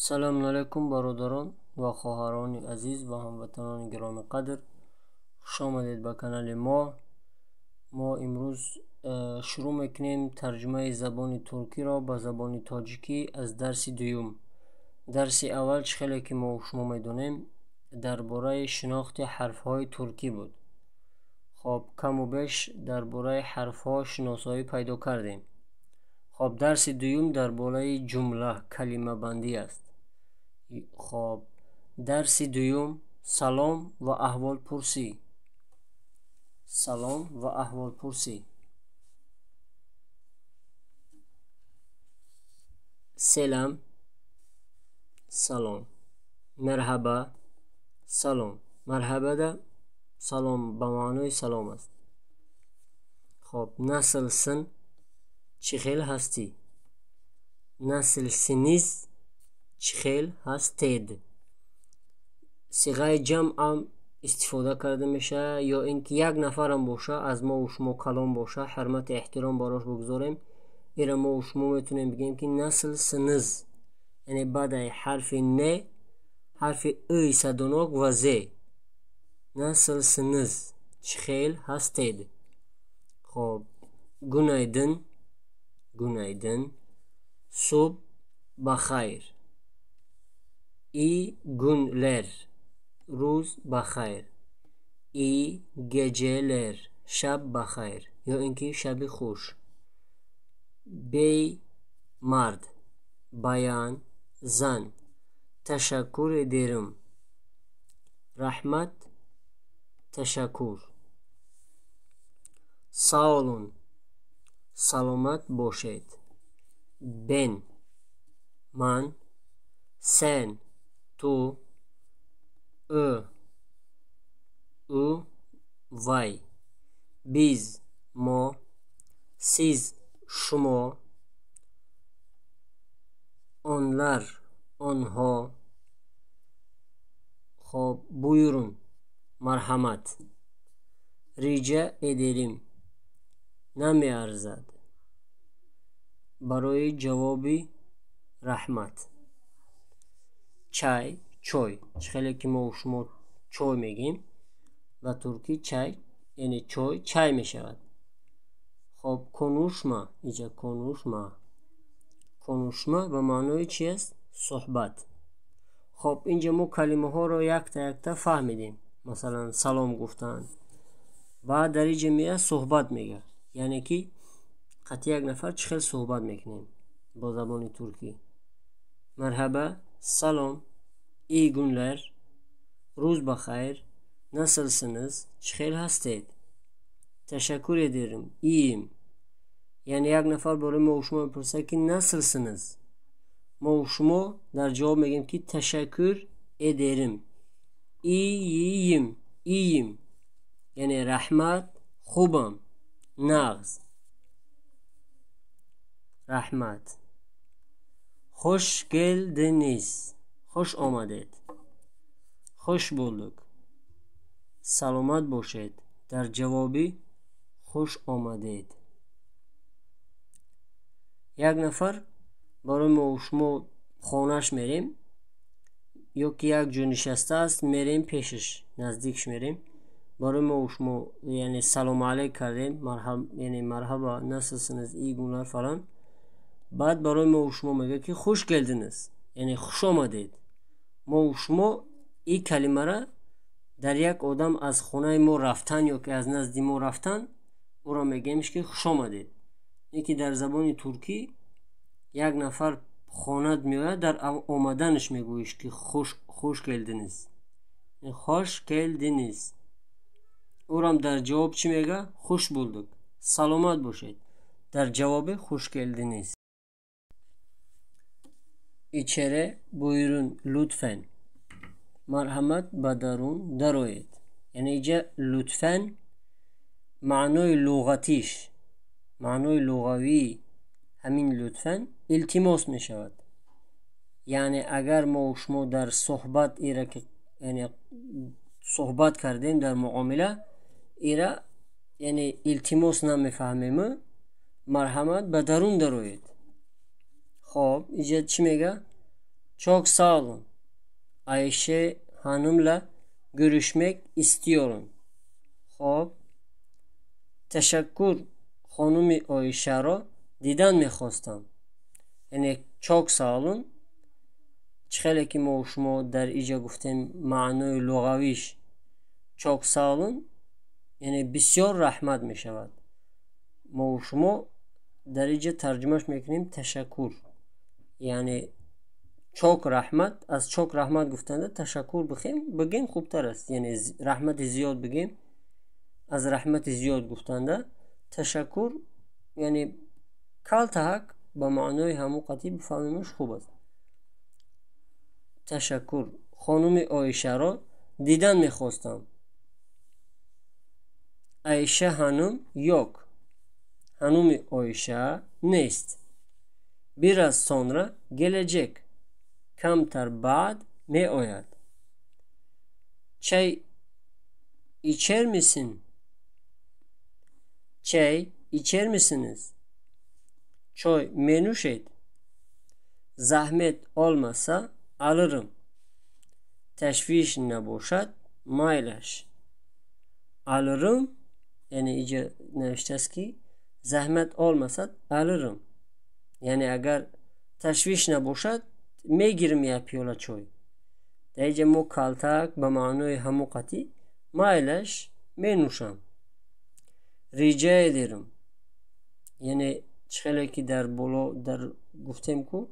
سلام علیکم برادران و خواهران عزیز و هموطنان گرامی قدر، خوش آمدید به کانال ما امروز شروع میکنیم ترجمه زبان ترکی را به زبان تاجیکی از درس دوم. درس اول خیلی که ما شما میدونیم درباره شناخت حرف های ترکی بود. خب کم و بیش درباره حرف ها شناسایی پیدا کردیم. خب درس دوم درباره جمله کلمه بندی است. خب درس دوم سلام و احوال پرسی. سلام و احوال پرسی. سلام سلام. مرحبا سلام. مرحبا ده سلام به معنای سلام است. خب nasılsın چی خیل هستی. nasılsınız چی خیل هستید. صیغه جمع هم استفاده کرده میشه یا اینکه یک نفر هم باشه از ما و شما کلام باشه حرمت احترام براش بگذاریم. ایره ما و شما میتونیم بگیم که nasılsınız یعنی بعد حرف نه حرف ای صداناک و ز. nasılsınız چی خیل هستید. خب günaydın günaydın. صبح بخیر. iyi günler روز بخیر. iyi geceler شب بخیر یا اینکه شب خوش. bey مرد bayan zan. teşekkür ederim rahmet teşekkür. sağ olun selamet باشید. ben man sen tu u vay. biz ما siz شما. onlar آنها. خب buyurun مرحمت. rica ederim نمی‌ارزد برای جوابی رحمت. چای چای خیلی که ما و شما چای میگیم و ترکی چای یعنی چای میشود. خب konuşma اینجا konuşma به معنای چی است؟ صحبت. خب اینجا ما کلمه ها رو یک تا فهمیدیم. مثلا سلام گفتن و در اینجا میگه صحبت میگه یعنی که قطع یک نفر چه خیلی صحبت میکنیم با زبان ترکی. مرحبا سلام iyi günler روز بخیر. nasılsınız چه خیل هستید. teşekkür ederim iyiyim یعنی یک نفر برای ما و شما میپرسه که nasılsınız ما و شما در جواب میگیم که teşekkür ederim iyiyim یعنی رحمت خوبم. نغز رحمت. خوش geldiniz خوش آمدید. خوش bulduk سلامت باشید در جوابی خوش آمدید. یک نفر برای ما و شما خانهش میریم یا که یک جو نشسته است میریم پیشش نزدیکش میریم برای ما و شما یعنی سلام علیک کردیم یعنی مرحبا nasılsınız iyi günler falan. بعد برای ما و شما میگه که خوش geldiniz یعنی خوش آمدید. ما و شما این کلمه را در یک آدم از خانه ما رفتن یا که از نزد ما رفتن او را میگیمش که خوش آمدید. یکی در زبان ترکی یک نفر خانه میاد در آمدنش میگویش که خوش geldiniz خوش geldiniz. او را در جواب چی میگه؟ خوش bulduk سلامت باشید در جواب خوش geldiniz. içeri buyurun lütfen. مرحمت به درون درآیید یعنی اینجا لطفاً معنای لغتیش معنای لغوی همین لطفاً التماس می شود. یعنی اگر ما و شما در صحبت ایره که یعنی صحبت کردیم در معامله ایره یعنی التماس نمیفهمیم مرحمت به درون درآیید. خب اینجا چی میگه؟ Çok sağ olun. Ayşe Hanım'la görüşmek istiyorum. خب تشکر خانم آیشه را دیدن میخواستم. یعنی çok sağ olun. خیلی که ما و شما در اینجا گفتیم معنای لغویش çok sağ olun یعنی بسیار رحمت می شود. ما و شما در اینجا ترجمهش میکنیم تشکر یعنی çok rahmet. از çok rahmet گفتن تشکر بگیم خوبتر است. یعنی رحمت زیاد بگیم. از رحمت زیاد گفتن تشکر یعنی کالتهک با معنای همو قطعی بفهمیمش خوب است. تشکر خانم آیشه را دیدن میخواستم. Ayşe Hanım yok. Hanım Ayşe نیست. Biraz sonra gelecek. Kamtar بعد می آید. Çay içer misin? Çay içer misiniz? Çay menuşet. Zahmet olmasa alırım. Teşviş نباشد مایلش. Alırım yani iyice نوشته ki zahmet olmasa alırım. Yani eğer teşviş نباشد میگیرم یا پیاله چای. در اینجا مو کالتک به معنای همو قطعی مایلش می نوشم. rica ederim. Yani خیلی که در بالا در گفتیم که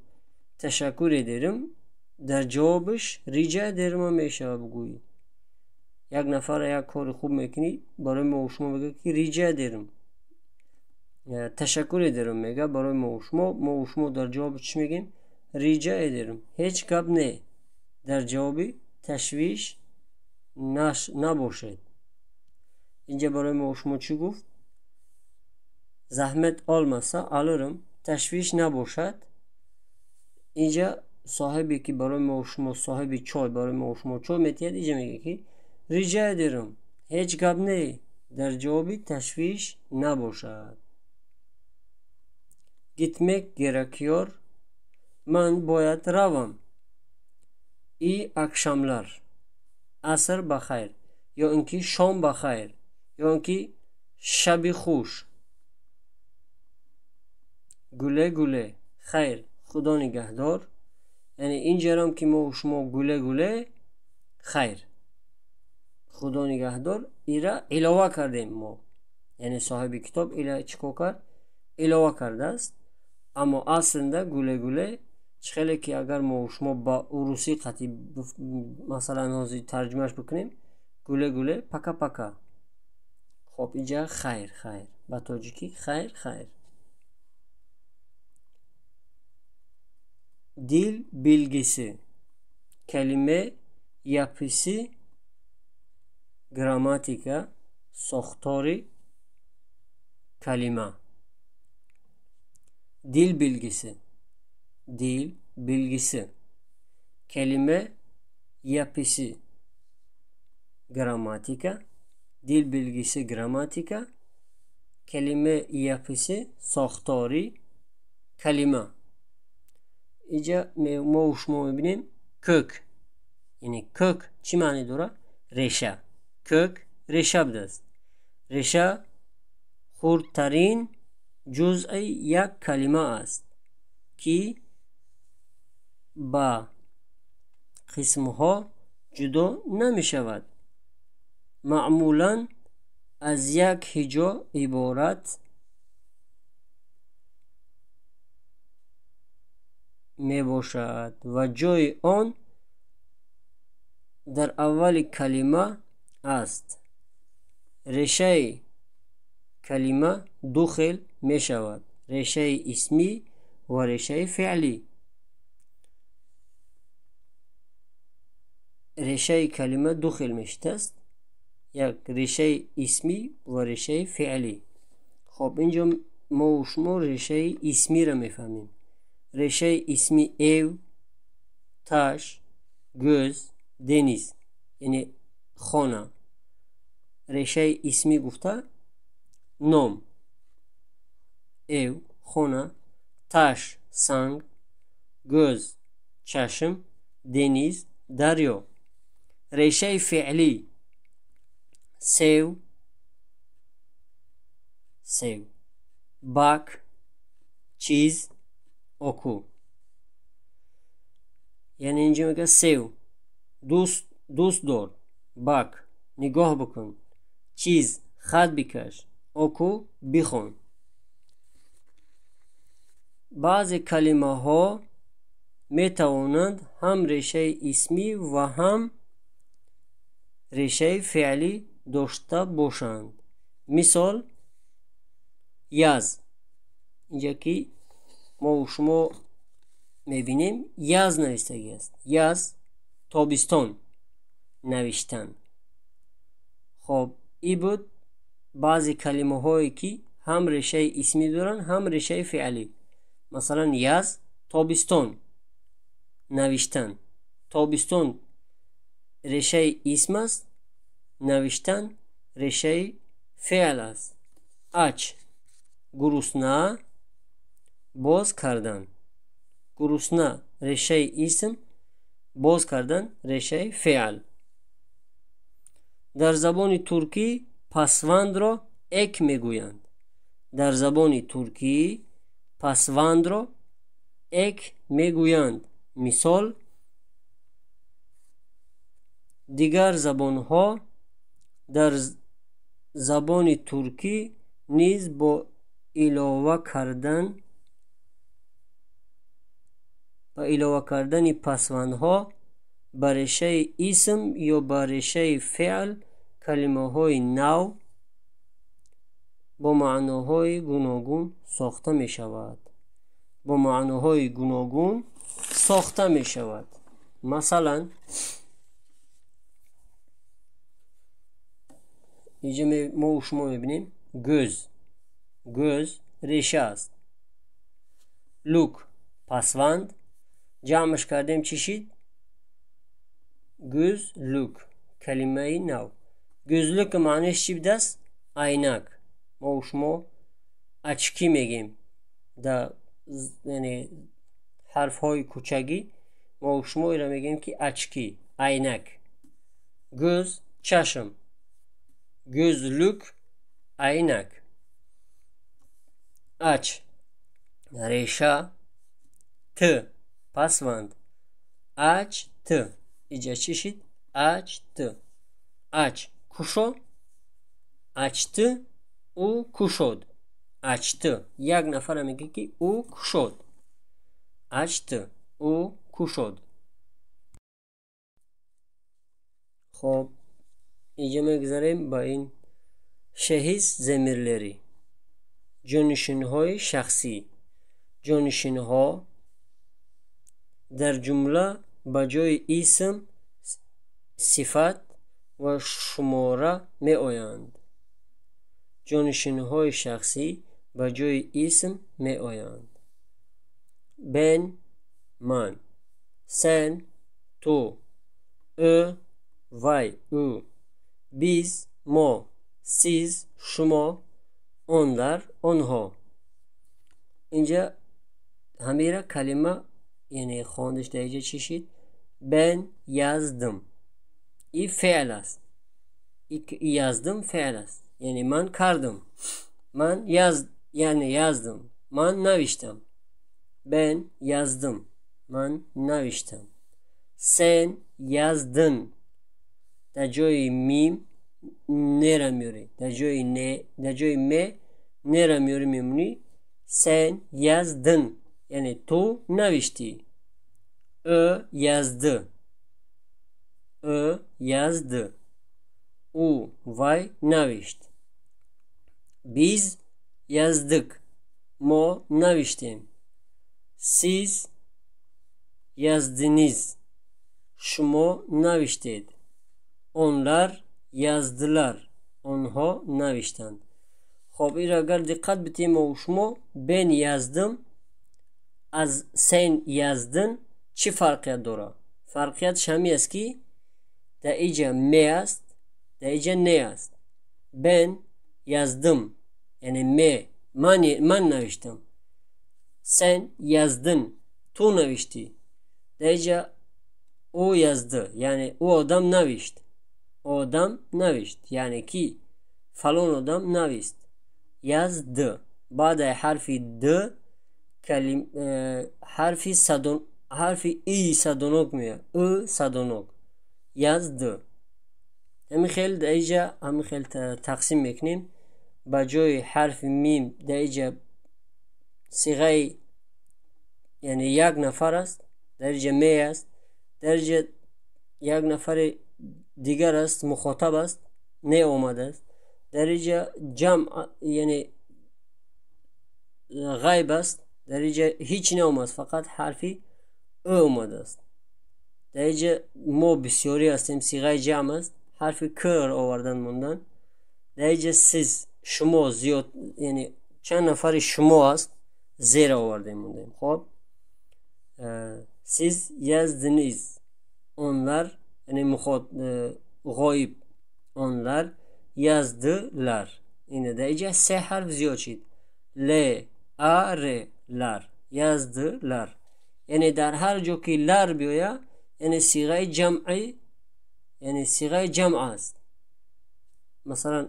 تشکر ederim در جوابش rica ederim میشه بگویی. یک نفر یک کار خوب میکنی برای ما و شما بگه که rica ederim. تشکر ederim میگه برای ما و شما در جوابش چی میگیم؟ rica ederim. Hiç gap ne? در جوابی تشویش نباشد. اینجا برای ما و شما چی گفت؟ زحمت olmasa alırım. تشویش نباشد. اینجا صاحبی که برای ما و شما صاحبی چای برای ما و شما چای میتید اینجا میگه که rica ederim. Hiç gap ne? در جوابی تشویش نباشد. Gitmek gerekiyor. من باید روم. iyi akşamlar. Asr bakayr. یا اینکه شام بخیر. یا اینکه شب خوش. گله گله. خیر. خدا نگهدار. یعنی اینجا هم که ما و شما گله گله خیر. خدا نگهدار ایرا علاوه کردیم ما. یعنی صاحب کتاب ایلا چیکار کرد؟ علاوه کرده است. اما aslında گله گله خیلی که اگر ما و شما با روسی قطعی مثلا نازی ترجمهش بکنیم گله گله پکا پکا. خب اینجا خیر خیر با تاجیکی خیر خیر. Dil bilgisi, kelime yapısı, gramatika, sohtori, kelime. Dil bilgisi, dil bilgisi, kelime yapısı, gramatika, dil bilgisi, gramatika, kelime yapısı, sohtori, kelime. اینجا ما و شما میبینیم کök یعنی کök چی معنی داره؟ ریشه. کök ریشه بوده است. ریشه خردترین جزء یک کلمه است که با قسمها جدا نمی شود. معمولا از یک هجا عبارت می باشد و جای آن در اول کلمه است. ریشه کلمه دو خیل می شود. ریشه اسمی و ریشه فعلی. ریشه کلمه دو خیل میشته است. یک ریشه اسمی و ریشه فعلی. خب اینجا ما و شما ریشه اسمی را میفهمیم. ریشه اسمی ev, taş, göz, deniz yani خانه. ریشه اسمی گفته نام ev, خانه, taş, سنگ, göz, چشم, deniz, daryo. Reşe-i fiili sev, sev. Bak, çiz, oku. Yani اینجا میگه sev, دوست دار. bak, نگاه بکن. چیز، خط بکش. oku, بخون. بعضی کلمه ها می توانند هم ریشه اسمی و هم ریشه فعلی داشته باشند. مثال یاز. اینجا که ما و شما میبینیم یاز نوشتگی است. یاز تابستان نوشتن. خب این بود بعضی کلمه هایی که هم ریشه اسمی دارن هم ریشه فعلی. مثلا یاز تابستان نوشتن. تابستان ریشه اسم است، نوشتن ریشه فعل است. اچ گرسنه باز کردن. گرسنه ریشه اسم، باز کردن ریشه فعل. در زبان ترکی پسوند را اک میگویند. در زبان ترکی پسوند را اک میگویند. مثال دیگر زبان ها در زبان ترکی نیز با علاوه کردن پسوند ها بر ریشه اسم یا بر ریشه فعل کلمه های نو با معناهای گوناگون ساخته می شود. با معناهای گوناگون ساخته می شود. مثلا اینجا ما و شما میبینیم göz. göz ریشه است. لوک پسوند. جمعش کردیم چی شد؟ göz لوک. کلمه نو. gözlük معنیش چی بوده است؟ عینک. ما و شما اچکی میگیم. در یعنی حرف های کوچگی ما و شما ایرا میگیم که اچکی، عینک. göz چشم. gözlük عینک. اچ ریشه ت پسوند. اچ ت. اینجا چی شد؟ اچ ت. اچ کشو. açtı او کشود. açtı. یک نفر میگه که او کشود. açtı او کشود. خب اینجا میگذاریم با این شهیز زمیرleri. جانشین‌های شخصی. جانشین‌ها در جمله با جای اسم، صفت و شماره می آیند. جانشین‌های شخصی با جای اسم می آیند. ben، من. sen، تو. او، vay، او. biz، ما. siz، شما. onlar، آنها. اینجا همه کلمه یعنی خواندش در اینجا چی شد؟ ben yazdım. این فعل است. yazdım فعل است. یعنی من کردم. من yani yazdım. من نوشتم. ben yazdım. من نوشتم. sen yazdın. در جای میم نه میاری. در جای م نه میاری میمونی. sen yazdın. Yani تو نوشتی. o yazdı. O yazdı. U vay نوشت. biz yazdık. Mo نوشتیم. siz yazdınız. Şumo نوشتید. onlar yazdılar. Onha نوشتند. خب این اگر دقت بتیم و شما ben yazdım از sen yazdın چی فرقیت داره؟ فرقیتش همی است که در اینجا م است، در اینجا نه است. ben yazdım yani من نوشتم. sen yazdın تو نوشتی. در اینجا او yazdı. Yani o adam navişt. O adam navişt. Yani ki falan adam navişt. Yazdı. Ba'da harfi d harfi i sadonok mu ya? I sadonok. Yazdı. همین خیلی در اینجا همین خیلی تقسیم میکنیم با جای حرف میم در اینجا صیغه یعنی یک نفر است در اینجا می است در اینجا یک نفر دیگر است مخاطب است نه اومده است در اینجا جمع یعنی غیب است در اینجا هیچ نه اومده فقط حرفی او اومده است در اینجا ما بسیاری هستیم صیغه جمع است حرف کر آوردن موندن در اینجا siz شما زیاد یعنی چند نفر شما است زیر آورده موندیم خب siz yazdınız onlar yani غایب onlar yazdılar yine de اینجا سه حرف زیاد شد ل a r lar yazdılar yani در هر جا که لر بیاید yani صیغه جمعی yani صیغه جمع است مثلا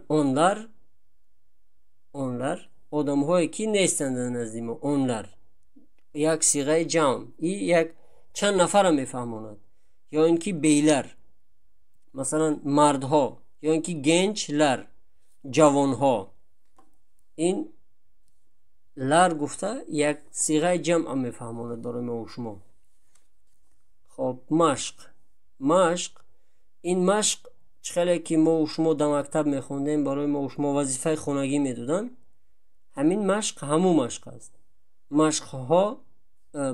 onlar آدم هایی که نیستند نزدیم onlar یک صیغه جمع یک چند نفر هم میفهماند یا اینکه بیلر مثلا مردها یا اینکه گنجلر جوانها این لر گفته یک صیغه جمع هم میفهماند برای ما و شما خب مشق این مشق خیلی که ما و شما در مکتب میخوندیم برای ما و شما وظیفه خانگی میدادن همین مشق همون مشق است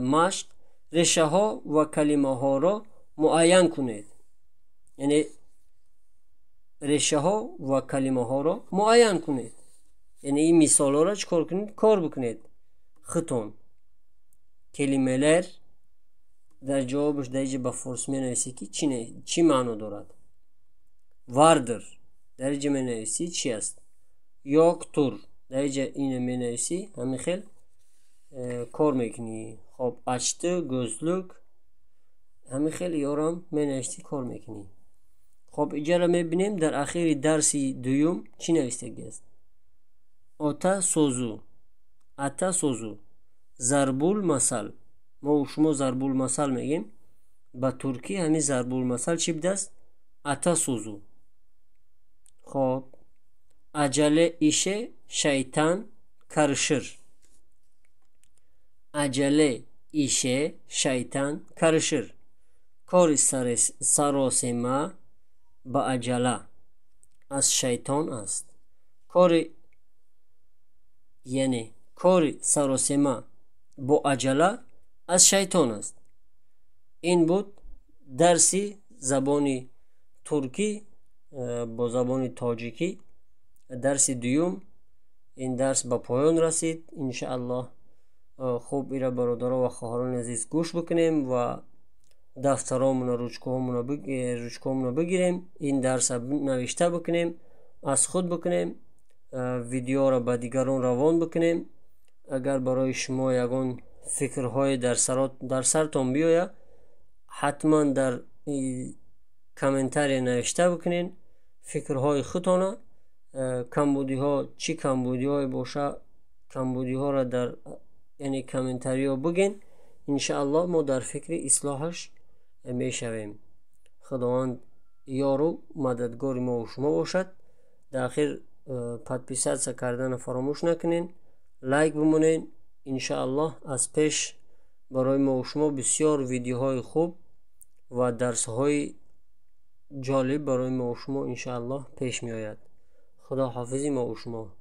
مشق ریشه ها و کلمه ها را معین کنید یعنی ریشه ها و کلمه ها را معین کنید یعنی این مثال ها را چکار کنید کار بکنید خطون کلمه در جوابش درجه به فارسی می نویسی که چی معنا دارد vardır درجه می نویسی چی است yoktur درجه اینه می نویسی همین خیل کار میکنی خب açtı gözlük همین خیل یارم می نویسی کار میکنی خب اینجا را میبینیم در اخیر درسی دوم چی نوشته است atasözü ضربul masal ما و شما ضربul masal میگیم با ترکی همین ضربul masal چی بوده است atasözü خب acele işe şeytan karışır acele işe şeytan karışır kori sarosema ba acala az şeytan ast kori yani kori sarosema bu acala az şeytan ast این بود درسی زبانی ترکی با زبانی تاجیکی درس دوم این درس به پایان رسید انشاءالله خوب ایره برادران و خواهران عزیز گوش بکنیم و دفترامون روچکامون بگیریم این درس نوشته بکنیم از خود بکنیم ویدیو را به دیگران روان بکنیم اگر برای شما یگان فکرهای در سرتان بیاید حتما در کامنتاری نوشته بکنین فکرهای خودتان کمبودی ها چی کمبودی های باشه کمبودی ها را در یعنی کامنتاری ها بگین انشاءالله ما در فکر اصلاحش میشویم خداوند یارو مددگار ما و شما باشد در آخر پادپیسات کردن فراموش نکنین لایک بمونین انشاءالله از پیش برای ما و شما بسیار ویدیوهای خوب و درسهای جالب برای ما و شما انشاءالله پیش می آید خدا حافظی ما و شما